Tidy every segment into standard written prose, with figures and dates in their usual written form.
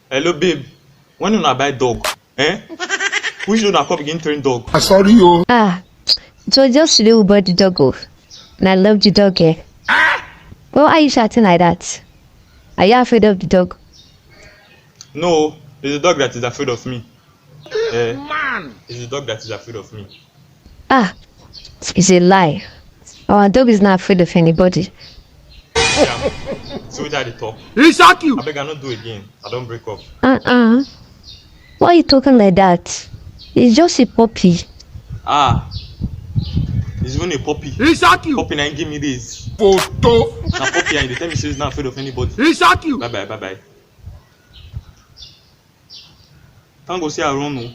Hello babe, when una buy dog, which one come begin train dog? I sorry you. So just today we bought the dog off. And I love the dog, eh? Well, why are you shouting like that? Are you afraid of the dog? No, it's a dog that is afraid of me. Man! It's a dog that is afraid of me. It's a lie. Our dog is not afraid of anybody. Yeah. So which are the talk? He shock you. I beg I not do again. I don't break up. Why are you talking like that? It's just a puppy. It's even a puppy. He shock you. Puppy now give me this. Photo. Now puppy and they tell me she's not afraid of anybody. He shock you. Bye bye. Can't go see her run no.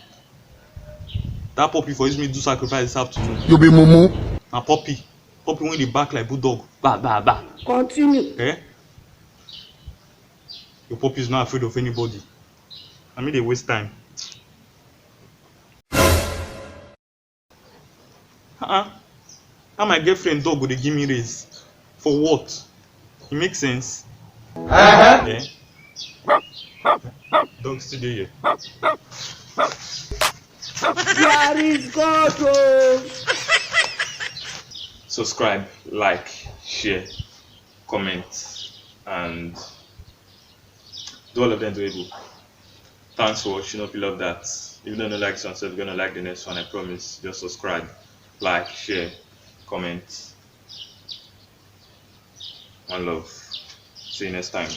That puppy for use me do sacrifice this afternoon. You be mumu. Now puppy when they back like bulldog. Bah. Continue. Your puppy is not afraid of anybody. I mean they waste time. How my girlfriend dog would they give me raise? For what? It makes sense. Yeah. Dog still there here. Where is God? Subscribe, like, share, comment, and do all of them to able. Thanks for watching. Hope you love that. If you don't like this one, so you're gonna like the next one, I promise. Just subscribe, like, share, comment. One love. See you next time.